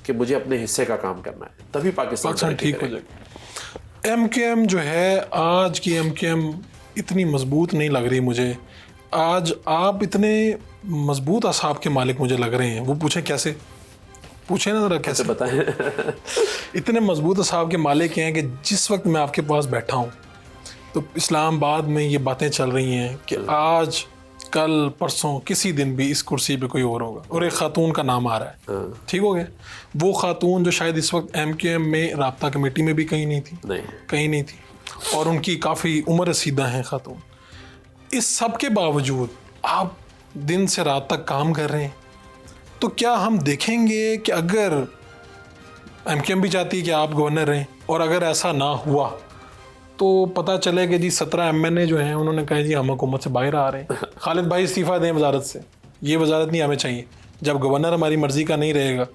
कि मुझे अपने हिस्से का काम करना है, तभी पाकिस्तान ठीक हो जाएगा। MKM जो है, आज की MKM इतनी मजबूत नहीं लग रही मुझे। आज आप इतने मजबूत असाब के मालिक मुझे लग रहे हैं। वो पूछें कैसे? पूछे ना ज़रा कैसे बताएं। इतने मजबूत असाब के मालिक हैं कि जिस वक्त मैं आपके पास बैठा हूँ तो इस्लामाबाद में ये बातें चल रही हैं कि आज कल परसों किसी दिन भी इस कुर्सी पे कोई और होगा, और एक खातून का नाम आ रहा है। ठीक हो गया। वो खातून जो शायद इस वक्त MKM में राब्ता कमेटी में भी कहीं नहीं थी, कहीं नहीं थी, और उनकी काफ़ी उम्र रसीदा है खातून। इस सब के बावजूद आप दिन से रात तक काम कर रहे हैं। तो क्या हम देखेंगे कि अगर MKM भी चाहती है कि आप गवर्नर रहें, और अगर ऐसा ना हुआ तो पता चलेगा जी 17 MNA जो हैं उन्होंने कहा जी हम हुकूमत से बाहर आ रहे हैं, खालिद भाई इस्तीफ़ा दें वजारत से, ये वजारत नहीं हमें चाहिए। जब गवर्नर हमारी मर्ज़ी का नहीं रहेगा,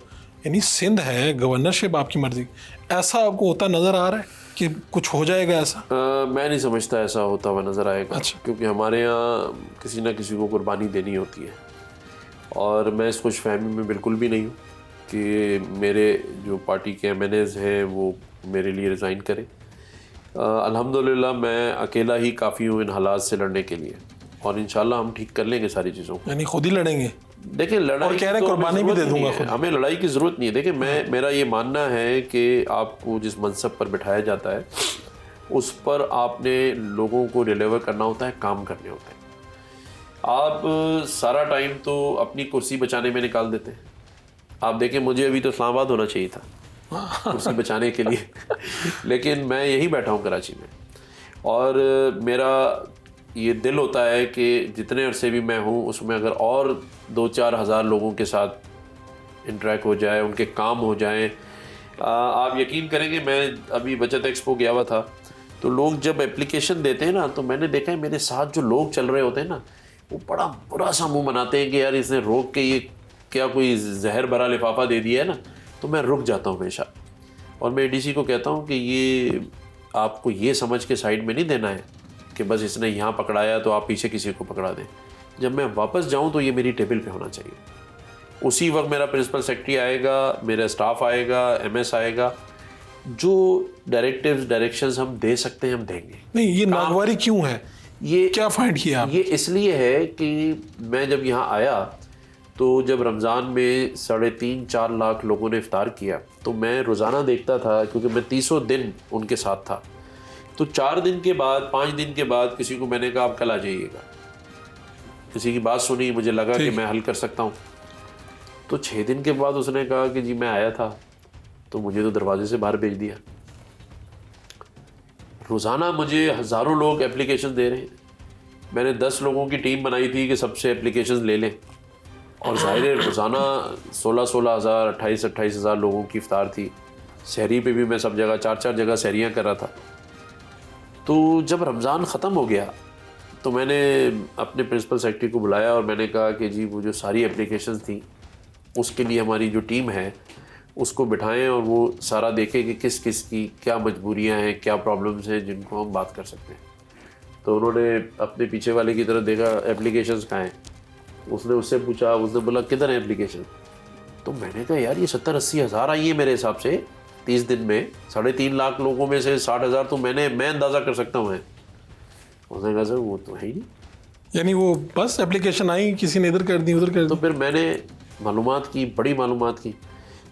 यानी सिंध है, गवर्नरशिप आपकी मर्ज़ी, ऐसा आपको होता नज़र आ रहा है कि कुछ हो जाएगा ऐसा? मैं नहीं समझता ऐसा होता हुआ नज़र आएगा। अच्छा। क्योंकि हमारे यहाँ किसी ना किसी को कुर्बानी देनी होती है, और मैं इस खुशफहमी में बिल्कुल भी नहीं हूँ कि मेरे जो पार्टी के MNAs हैं वो मेरे लिए रिज़ाइन करें। अल्हम्दुलिल्लाह मैं अकेला ही काफ़ी हूँ इन हालात से लड़ने के लिए, और इंशाल्लाह हम ठीक कर लेंगे सारी चीज़ों को। यानी खुद ही लड़ेंगे? देखिए, लड़ाई और कह रहे कुर्बानी भी दे दूंगा खुद। हमें लड़ाई की ज़रूरत नहीं है। देखिए, मेरा ये मानना है कि आपको जिस मनसब पर बिठाया जाता है उस पर आपने लोगों को डिलीवर करना होता है, काम करने होते हैं। आप सारा टाइम तो अपनी कुर्सी बचाने में निकाल देते हैं। आप देखें, मुझे अभी तो इस्लामाबाद होना चाहिए था कुर्सी बचाने के लिए, लेकिन मैं यहीं बैठा हूँ कराची में, और मेरा ये दिल होता है कि जितने अरसे भी मैं हूँ उसमें अगर और 2-4 हज़ार लोगों के साथ इंटरेक्ट हो जाए, उनके काम हो जाएं। आप यकीन करेंगे, मैं अभी बचत एक्सपो गया हुआ था, तो लोग जब एप्लीकेशन देते हैं ना, तो मैंने देखा है मेरे साथ जो लोग चल रहे होते हैं ना, वो बड़ा बुरा सा मुँह बनाते हैं कि यार इसने रोक के ये क्या कोई जहर भरा लिफाफा दे दिया है ना। तो मैं रुक जाता हूँ हमेशा, और मैं ADC को कहता हूँ कि ये आपको ये समझ के साइड में नहीं देना है कि बस इसने यहाँ पकड़ाया तो आप पीछे किसी को पकड़ा दें। जब मैं वापस जाऊँ तो ये मेरी टेबल पे होना चाहिए। उसी वक्त मेरा प्रिंसिपल सेक्रेटरी आएगा, मेरा स्टाफ आएगा, MS आएगा, जो डायरेक्शंस हम दे सकते हैं हम देंगे। नहीं, ये नागवारी क्यों है? ये क्या फाइंड किया आप? ये इसलिए है कि मैं जब यहाँ आया तो जब रमज़ान में 3.5-4 लाख लोगों ने इफ्तार किया, तो मैं रोज़ाना देखता था, क्योंकि मैं 30 दिन उनके साथ था। तो 4 दिन के बाद, 5 दिन के बाद किसी को मैंने कहा आप कल आ जाइएगा, किसी की बात सुनी, मुझे लगा कि मैं हल कर सकता हूँ। तो 6 दिन के बाद उसने कहा कि जी मैं आया था, तो मुझे तो दरवाजे से बाहर भेज दिया। रोज़ाना मुझे हज़ारों लोग एप्लीकेशन दे रहे हैं। मैंने 10 लोगों की टीम बनाई थी कि सबसे एप्लीकेशन ले लें, और ज़ाहिर है रोज़ाना 16 हज़ार 28 हज़ार लोगों की इफ्तार थी। सहरी पे भी मैं सब जगह 4 जगह सहरियाँ कर रहा था। तो जब रमज़ान ख़त्म हो गया तो मैंने अपने प्रिंसिपल सेक्रेटरी को बुलाया और मैंने कहा कि जी वो जो सारी एप्लीकेशन थी उसके लिए हमारी जो टीम है उसको बिठाएं और वो सारा देखें कि किस किस की क्या मजबूरियां हैं, क्या प्रॉब्लम्स हैं जिनको हम बात कर सकते हैं। तो उन्होंने अपने पीछे वाले की तरफ देखा, एप्लीकेशंस कहाँ हैं। उसने उससे पूछा, उसने बोला किधर है एप्लीकेशन। तो मैंने कहा यार ये 70-80 हज़ार आई है मेरे हिसाब से 30 दिन में, 3.5 लाख लोगों में से 60 हज़ार तो मैं अंदाज़ा कर सकता हूँ। उसने कहा सर वो तो है ही नहीं। यानी वो बस एप्लीकेशन आई, किसी ने इधर कर दी उधर कर दी। तो फिर मैंने मालूमात की, बड़ी मालूमात की।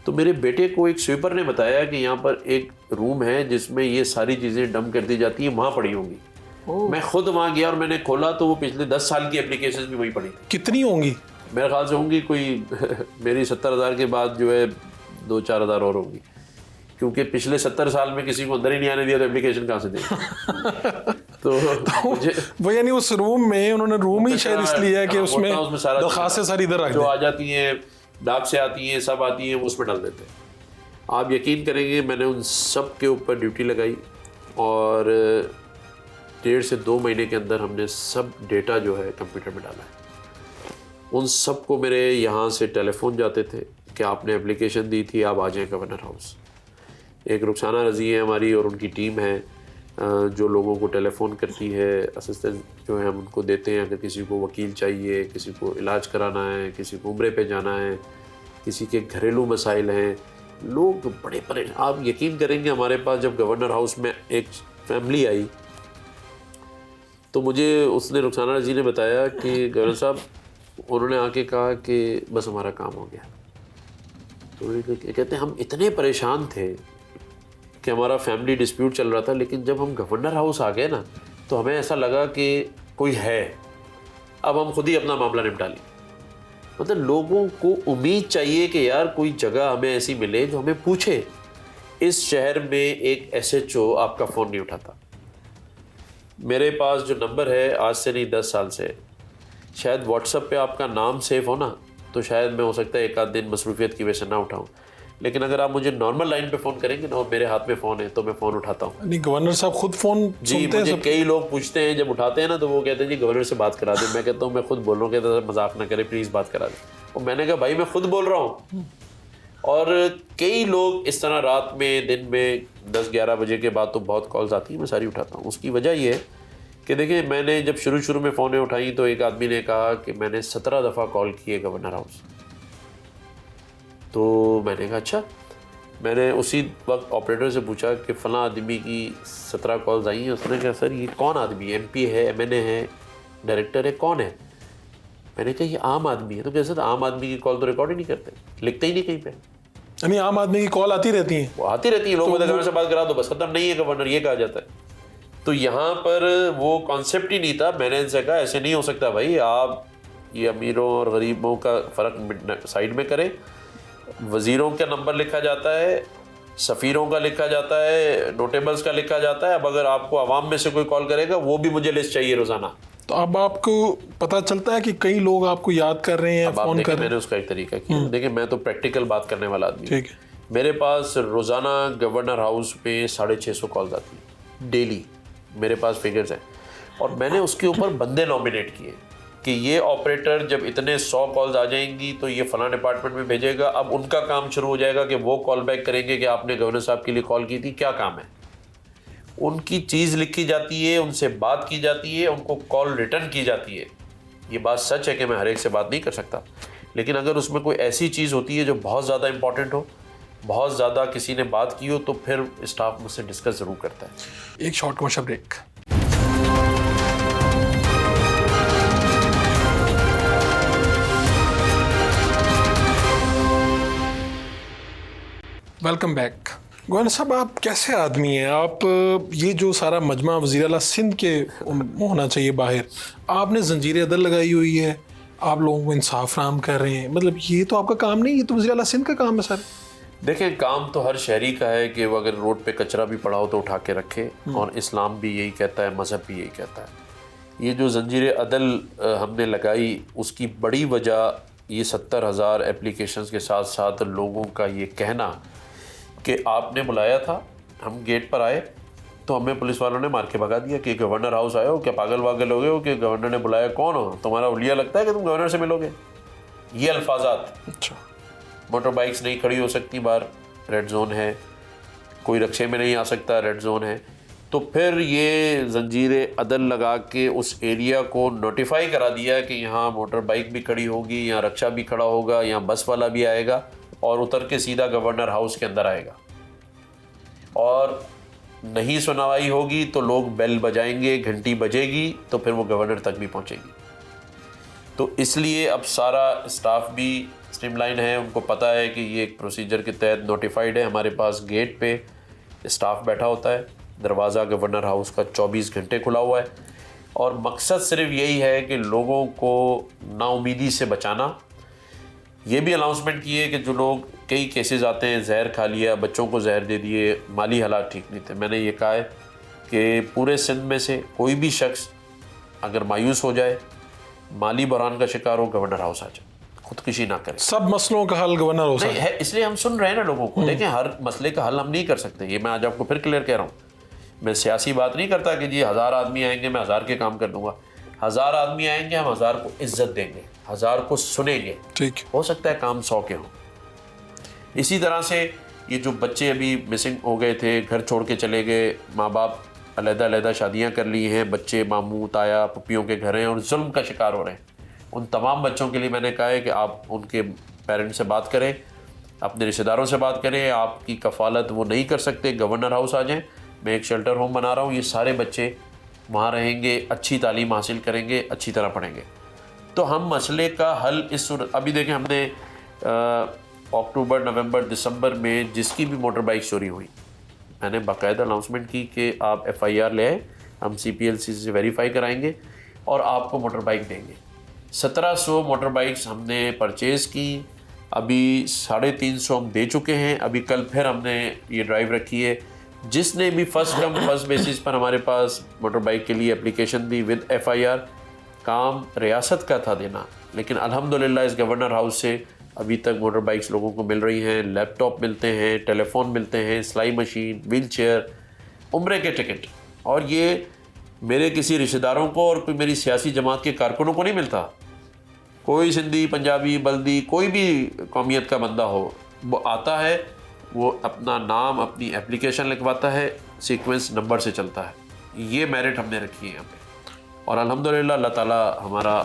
तो मेरे बेटे को एक स्वीपर ने बताया कि यहाँ पर एक रूम है जिसमें ये सारी चीज़ें डंप कर दी जाती हैं, वहाँ पड़ी होंगी। मैं खुद वहाँ गया और मैंने खोला तो वो पिछले 10 साल की एप्लीकेशन भी वहीं पड़ी थी। कितनी होंगी? मेरे ख्याल से होंगी कोई मेरी 70 हज़ार के बाद जो है 2-4 हज़ार और होंगी, क्योंकि पिछले 70 साल में किसी को अंदर ही नहीं आने दिया तो एप्लीकेशन कहाँ से दें। तो वो यानी उस रूम में उन्होंने रूम ही शायद इसलिए है कि उसमें दरखास्तें सारी इधर रख जो आ जाती हैं, डाक से आती हैं, सब आती हैं, वो उसमें डाल देते हैं। आप यकीन करेंगे मैंने उन सब के ऊपर ड्यूटी लगाई और 1.5 से 2 महीने के अंदर हमने सब डेटा जो है कंप्यूटर में डाला है। उन सब को मेरे यहाँ से टेलीफोन जाते थे कि आपने एप्लीकेशन दी थी, आप आ जाएँ गवर्नर हाउस। एक रुखसाना रज़ी है हमारी और उनकी टीम है जो लोगों को टेलीफोन करती है, असिस्टेंट जो है हम उनको देते हैं। अगर किसी को वकील चाहिए, किसी को इलाज कराना है, किसी को उम्रे पे जाना है, किसी के घरेलू मसाइल हैं, लोग बड़े परेशान। आप यकीन करेंगे हमारे पास जब गवर्नर हाउस में एक फैमिली आई तो मुझे उसने, रुखसाना रज़ी ने बताया कि गवर्नर साहब, उन्होंने आके कहा कि बस हमारा काम हो गया। तो कहते हैं हम इतने परेशान थे कि हमारा फैमिली डिस्प्यूट चल रहा था, लेकिन जब हम गवर्नर हाउस आ गए ना तो हमें ऐसा लगा कि कोई है, अब हम खुद ही अपना मामला निपटा लें। मतलब लोगों को उम्मीद चाहिए कि यार कोई जगह हमें ऐसी मिले जो हमें पूछे। इस शहर में एक SHO आपका फ़ोन नहीं उठाता। मेरे पास जो नंबर है आज से नहीं 10 साल से, शायद व्हाट्सएप पे आपका नाम सेव हो ना तो शायद मैं हो सकता है एक आध दिन मसरूफियत की वजह से ना उठाऊँ, लेकिन अगर आप मुझे नॉर्मल लाइन पे फ़ोन करेंगे ना और मेरे हाथ में फ़ोन है तो मैं फ़ोन उठाता हूँ। नहीं, गवर्नर साहब खुद फ़ोन जी, मुझे कई लोग पूछते हैं, जब उठाते हैं ना तो वो कहते हैं जी गवर्नर से बात करा दें। मैं कहता हूँ मैं खुद बोल रहा हूँ, कहता है मजाक ना करें प्लीज़ बात करा दें। और मैंने कहा भाई मैं खुद बोल रहा हूँ। और कई लोग इस तरह रात में, दिन में 10-11 बजे के बाद तो बहुत कॉल्स आती हैं, मैं सारी उठाता हूँ। उसकी वजह ये है कि देखिए मैंने जब शुरू में फ़ोनें उठाई तो एक आदमी ने कहा कि मैंने 17 दफ़ा कॉल की है गवर्नर हाउस। तो मैंने कहा अच्छा। मैंने उसी वक्त ऑपरेटर से पूछा कि फ़लाँ आदमी की 17 कॉल्स आई हैं। उसने कहा सर ये कौन आदमी है, MP है, MNA है, डायरेक्टर है, कौन है? मैंने कहा ये आम आदमी है। तो कैसे? तो आम आदमी की कॉल तो रिकॉर्ड ही नहीं करते, लिखते ही नहीं कहीं पे। यानी आम आदमी की कॉल आती रहती है? वो आती रहती है, लोगों को गवर्नर से बात करा दो बस खत्म, नहीं है गवर्नर, ये कहा जाता है। तो यहाँ पर वो कॉन्सेप्ट ही नहीं था। मैंने इनसे कहा ऐसे नहीं हो सकता भाई, आप ये अमीरों और गरीबों का फ़र्क साइड में करें। वज़ीरों का नंबर लिखा जाता है, सफ़ीरों का लिखा जाता है, नोटेबल्स का लिखा जाता है। अब अगर आपको आवाम में से कोई कॉल करेगा वो भी मुझे लिस्ट चाहिए रोज़ाना। तो अब आपको पता चलता है कि कई लोग आपको याद कर रहे हैं, फ़ोन कर रहे हैं। मैंने उसका एक तरीका किया। देखिए मैं तो प्रैक्टिकल बात करने वाला आदमी। ठीक है। मेरे पास रोज़ाना गवर्नर हाउस पे 650 कॉल्स आती हैं डेली, मेरे पास फिगर्स हैं। और मैंने उसके ऊपर बंदे नॉमिनेट किए कि ये ऑपरेटर जब इतने 100 कॉल्स आ जाएंगी तो ये फ़लाँ डिपार्टमेंट में भेजेगा। अब उनका काम शुरू हो जाएगा कि वो कॉल बैक करेंगे कि आपने गवर्नर साहब के लिए कॉल की थी, क्या काम है। उनकी चीज़ लिखी जाती है, उनसे बात की जाती है, उनको कॉल रिटर्न की जाती है। ये बात सच है कि मैं हर एक से बात नहीं कर सकता, लेकिन अगर उसमें कोई ऐसी चीज़ होती है जो बहुत ज़्यादा इंपॉर्टेंट हो, बहुत ज़्यादा किसी ने बात की हो, तो फिर स्टाफ मुझसे डिस्कस ज़रूर करता है। एक short commercial break. Welcome back. Governor साहब, आप कैसे आदमी हैं? आप ये जो सारा मजमा वज़ीर आला सिंध के होना चाहिए बाहर, आपने जंजीर अदल लगाई हुई है, आप लोगों को इंसाफ फराहम कर रहे हैं, मतलब ये तो आपका काम नहीं, ये तो वज़ीर आला सिंध का काम है सर। देखें, काम तो हर शहरी का है कि वो अगर रोड पे कचरा भी पड़ा हो तो उठा के रखे, और इस्लाम भी यही कहता है, मज़हब भी यही कहता है। ये जो जंजीर अदल हमने लगाई, उसकी बड़ी वजह ये 70,000 एप्लीकेशंस के साथ साथ लोगों का ये कहना कि आपने बुलाया था, हम गेट पर आए तो हमें पुलिस वालों ने मार के भगा दिया कि गवर्नर हाउस आए हो, क्या पागल वागल हो गए हो कि गवर्नर ने बुलाया? कौन हो, तुम्हारा उलिया लगता है कि तुम गवर्नर से मिलोगे? ये अल्फाजात। अच्छा, मोटर बाइक्स नहीं खड़ी हो सकती बाहर, रेड जोन है, कोई रक्शे में नहीं आ सकता, रेड जोन है। तो फिर ये जंजीर अदल लगा के उस एरिया को नोटिफाई करा दिया कि यहाँ मोटर बाइक भी खड़ी होगी, यहाँ रक्षा भी खड़ा होगा, यहाँ बस वाला भी आएगा और उतर के सीधा गवर्नर हाउस के अंदर आएगा। और नहीं सुनवाई होगी तो लोग बेल बजाएंगे, घंटी बजेगी तो फिर वो गवर्नर तक भी पहुँचेगी। तो इसलिए अब सारा स्टाफ भी स्ट्रीमलाइन है, उनको पता है कि ये एक प्रोसीजर के तहत नोटिफाइड है। हमारे पास गेट पे स्टाफ बैठा होता है, दरवाज़ा गवर्नर हाउस का 24 घंटे खुला हुआ है, और मकसद सिर्फ यही है कि लोगों को नाउमीदी से बचाना। ये भी अनाउंसमेंट की है कि जो लोग, कई केसेस आते हैं, जहर खा लिया, बच्चों को जहर दे दिए, माली हालात ठीक नहीं थे, मैंने ये कहा है कि पूरे सिंध में से कोई भी शख्स अगर मायूस हो जाए, माली बहरान का शिकार हो, गवर्नर हाउस आ जाए, खुदकुशी ना करें। सब मसलों का हल गवर्नर हाउस नहीं है, इसलिए हम सुन रहे हैं ना लोगों को। देखें, हर मसले का हल हम नहीं कर सकते, ये मैं आज आपको फिर क्लियर कह रहा हूँ। मैं सियासी बात नहीं करता कि जी 1000 आदमी आएंगे मैं 1000 के काम कर दूंगा। 1000 आदमी आएंगे, हम 1000 को इज्जत देंगे, 1000 को सुनेंगे, ठीक। हो सकता है काम 100 के हों। इसी तरह से ये जो बच्चे अभी मिसिंग हो गए थे, घर छोड़ के चले गए, माँ बाप अलग-अलग शादियाँ कर ली हैं, बच्चे मामू ताया पप्पियों के घर हैं और जुल्म का शिकार हो रहे हैं, उन तमाम बच्चों के लिए मैंने कहा है कि आप उनके पेरेंट्स से बात करें, अपने रिश्तेदारों से बात करें। आपकी कफ़ालत वो नहीं कर सकते, गवर्नर हाउस आ जाएं, मैं एक शेल्टर होम बना रहा हूँ, ये सारे बच्चे वहाँ रहेंगे, अच्छी तालीम हासिल करेंगे, अच्छी तरह पढ़ेंगे। तो हम मसले का हल इस सूरत, अभी देखें हमने अक्टूबर, नवंबर, दिसंबर में जिसकी भी मोटर बाइक चोरी हुई, मैंने बाकायदा अनाउंसमेंट की कि आप FIR ले आए, हम CPLC से वेरीफाई कराएंगे और आपको मोटर बाइक देंगे। 1700 मोटर बाइक्स हमने परचेज़ की, अभी 350 हम दे चुके हैं। अभी कल फिर हमने ये ड्राइव रखी है। जिसने भी फर्स्ट कम फर्स्ट बेसिस पर हमारे पास मोटर बाइक के लिए एप्लीकेशन दी विद FIR, काम रियासत का था देना, लेकिन अल्हम्दुलिल्लाह इस गवर्नर हाउस से अभी तक मोटर बाइक्स लोगों को मिल रही हैं, लैपटॉप मिलते हैं, टेलीफोन मिलते हैं, सिलाई मशीन, व्हील चेयर, उम्रे के टिकट। और ये मेरे किसी रिश्तेदारों को और कोई मेरी सियासी जमात के कारकुनों को नहीं मिलता। कोई सिंधी, पंजाबी, बल्दी, कोई भी कौमियत का बंदा हो, वो आता है, वो अपना नाम, अपनी एप्लीकेशन लिखवाता है, सीक्वेंस नंबर से चलता है। ये मेरिट हमने रखी है यहाँ पे, और अल्हम्दुलिल्लाह अल्लाह ताला हमारा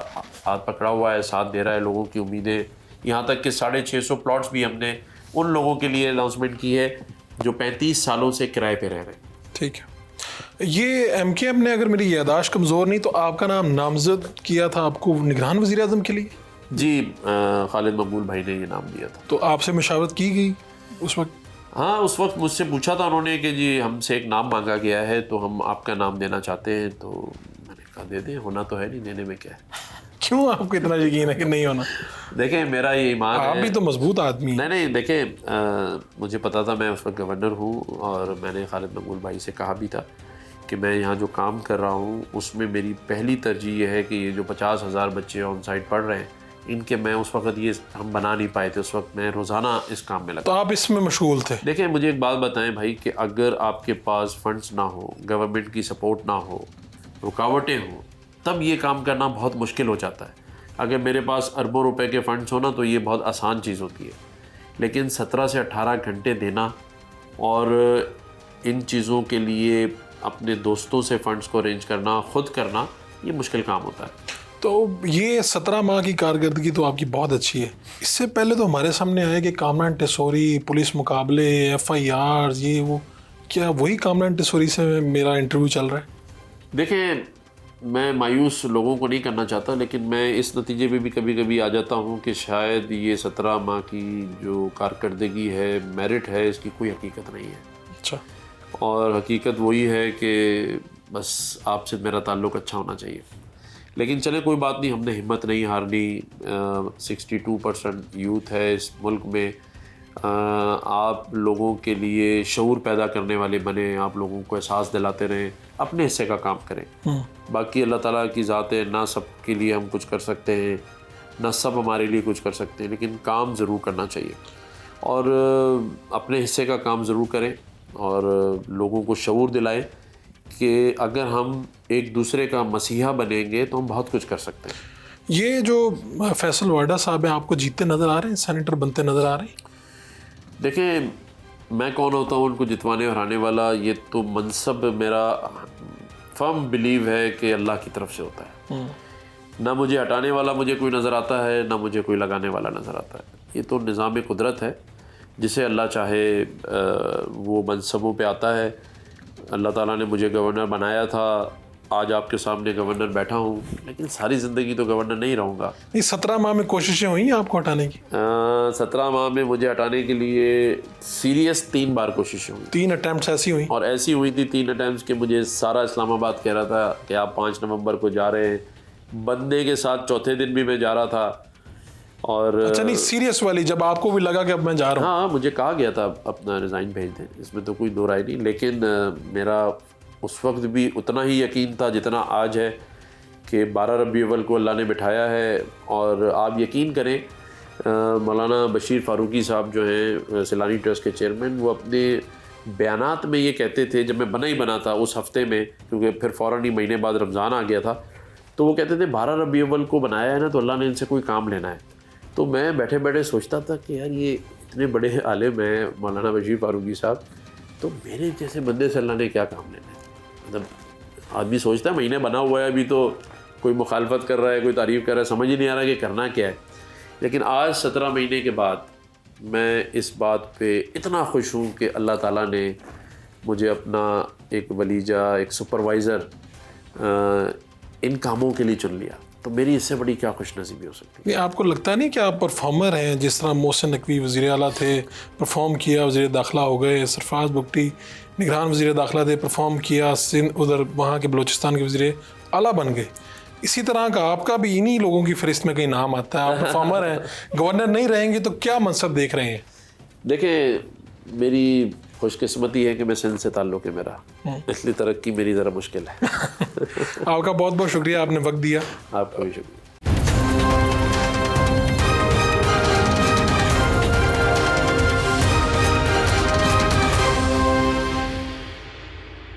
हाथ पकड़ा हुआ है, साथ दे रहा है। लोगों की उम्मीदें, यहाँ तक कि 650 प्लॉट्स भी हमने उन लोगों के लिए अनाउंसमेंट की है जो 35 सालों से किराए पे रह रहे हैं। ठीक है। ये MKM ने, अगर मेरी यादाश्त कमज़ोर नहीं तो आपका नाम नामजद किया था आपको निगरान वज़ीर आज़म के लिए? जी, खालिद मकबूल भाई ने ये नाम दिया था। तो आपसे मशावरत की गई उस वक्त? हाँ, उस वक्त मुझसे पूछा था उन्होंने कि जी हमसे एक नाम मांगा गया है तो हम आपका नाम देना चाहते हैं। तो मैंने कहा दे दें, होना तो है नहीं, देने में क्या है। क्यों आपको इतना यकीन है कि नहीं होना? देखें, मेरा ये ईमान है। आप भी तो मजबूत आदमी हैं। नहीं, देखें, मुझे पता था, मैं उस वक्त गवर्नर हूँ और मैंने खालिद मकबूल भाई से कहा भी था कि मैं यहाँ जो काम कर रहा हूँ उसमें मेरी पहली तरजीह ये है कि ये जो 50,000 बच्चे ऑन साइड पढ़ रहे हैं, इनके मैं उस वक्त ये हम बना नहीं पाए थे, उस वक्त मैं रोज़ाना इस काम में लगा। तो आप इसमें मशगूल थे? देखिए, मुझे एक बात बताएं भाई कि अगर आपके पास फंड्स ना हो, गवर्नमेंट की सपोर्ट ना हो, रुकावटें हो, तब ये काम करना बहुत मुश्किल हो जाता है। अगर मेरे पास अरबों रुपए के फंड्स हो ना तो ये बहुत आसान चीज़ होती है, लेकिन 17 से 18 घंटे देना और इन चीज़ों के लिए अपने दोस्तों से फंड्स को अरेंज करना, खुद करना, ये मुश्किल काम होता है। तो ये 17 माह की कारकर्दगी तो आपकी बहुत अच्छी है। इससे पहले तो हमारे सामने आया कि कामरान टेसोरी, पुलिस मुकाबले, FIR, ये वो, क्या वही कामरान टेसोरी से मेरा इंटरव्यू चल रहा है? देखें, मैं मायूस लोगों को नहीं करना चाहता, लेकिन मैं इस नतीजे पे भी कभी कभी आ जाता हूँ कि शायद ये 17 माह की जो कारकर्दगी है, मेरिट है, इसकी कोई हकीकत नहीं है। अच्छा। और हकीकत वही है कि बस आपसे मेरा ताल्लुक़ अच्छा होना चाहिए। लेकिन चले कोई बात नहीं, हमने हिम्मत नहीं हारनी। 62% यूथ है इस मुल्क में। आप लोगों के लिए शऊर पैदा करने वाले बने, आप लोगों को एहसास दिलाते रहें, अपने हिस्से का काम करें। बाकी अल्लाह ताला की ज़ात है, ना सब के लिए हम कुछ कर सकते हैं, ना सब हमारे लिए कुछ कर सकते हैं, लेकिन काम ज़रूर करना चाहिए और अपने हिस्से का काम ज़रूर करें और लोगों को शऊर दिलाएं कि अगर हम एक दूसरे का मसीहा बनेंगे तो हम बहुत कुछ कर सकते हैं। ये जो फैसल वाडा साहब हैं, आपको जीतते नज़र आ रहे हैं, सेनेटर बनते नज़र आ रहे हैं? देखें, मैं कौन होता हूँ उनको जितवाने और हराने वाला? ये तो मनसब मेरा फर्म बिलीव है कि अल्लाह की तरफ से होता है। ना मुझे हटाने वाला मुझे कोई नज़र आता है, ना मुझे कोई लगाने वाला नज़र आता है। ये तो निज़ाम कुदरत है, जिसे अल्लाह चाहे वो मनसबों पे आता है। अल्लाह ताला ने मुझे गवर्नर बनाया था, आज आपके सामने गवर्नर बैठा हूँ, लेकिन सारी ज़िंदगी तो गवर्नर नहीं रहूँगा। ये 17 माह में कोशिशें हुई आपको हटाने की? 17 माह में मुझे हटाने के लिए सीरियस 3 बार कोशिशें हुई। 3 अटैम्प्ट्स ऐसी हुई? और ऐसी हुई थी 3 अटैम्प्ट्स के मुझे सारा इस्लामाबाद कह रहा था कि आप 5 नवंबर को जा रहे हैं। बंदे के साथ चौथे दिन भी मैं जा रहा था। और अच्छा, नहीं सीरियस वाली, जब आपको भी लगा कि अब मैं जा रहा हूँ? हाँ, मुझे कहा गया था अपना रिज़ाइन भेज दें, इसमें तो कोई दो राय नहीं। लेकिन मेरा उस वक्त भी उतना ही यकीन था जितना आज है कि 12 रबी अव्वल को अल्लाह ने बिठाया है। और आप यकीन करें, मौलाना बशीर फ़ारूकी साहब जो हैं सैलानी ट्रस्ट के चेयरमैन, वो अपने बयानात में ये कहते थे, जब मैं बना ही बना था उस हफ़्ते में, क्योंकि फिर फ़ौरन ही महीने बाद रमज़ान आ गया था, तो वो कहते थे 12 रबी अव्वल को बनाया है ना तो अल्लाह ने इनसे कोई काम लेना है। तो मैं बैठे बैठे सोचता था कि यार ये इतने बड़े आलिम हैं मौलाना बशीर फ़ारूकी साहब, तो मेरे जैसे बंदे से अल्लाह ने क्या काम लेना है? मतलब आदमी सोचता है महीने बना हुआ है, अभी तो कोई मुखालफत कर रहा है, कोई तारीफ़ कर रहा है, समझ ही नहीं आ रहा कि करना क्या है। लेकिन आज 17 महीने के बाद मैं इस बात पे इतना खुश हूँ कि अल्लाह ताला ने मुझे अपना एक वलीजा, एक सुपरवाइज़र इन कामों के लिए चुन लिया। तो मेरी इससे बड़ी क्या खुशनसीबी हो सकती है? आपको लगता नहीं कि आप परफॉर्मर हैं? जिस तरह मोहसिन नकवी वज़ीर आला थे, परफॉर्म किया, वज़ीर दाखिला हो गए, सरफराज बुगटी निगरान वज़ीर दाखिला थे, परफॉर्म किया, सिंध उधर वहाँ के बलूचिस्तान के वज़ीर आला बन गए। इसी तरह का आपका भी इन्हीं लोगों की फहरिस्त में कहीं नाम आता है। आप परफॉर्मर हैं, गवर्नर नहीं रहेंगे तो क्या मनसब देख रहे हैं? देखें, मेरी खुशकिस्मती है कि मैं सिंध से ताल्लुक़ है मेरा, इसलिए तरक्की मेरी ज़रा मुश्किल है। आपका बहुत बहुत शुक्रिया, आपने वक्त दिया। आपका भी शुक्रिया।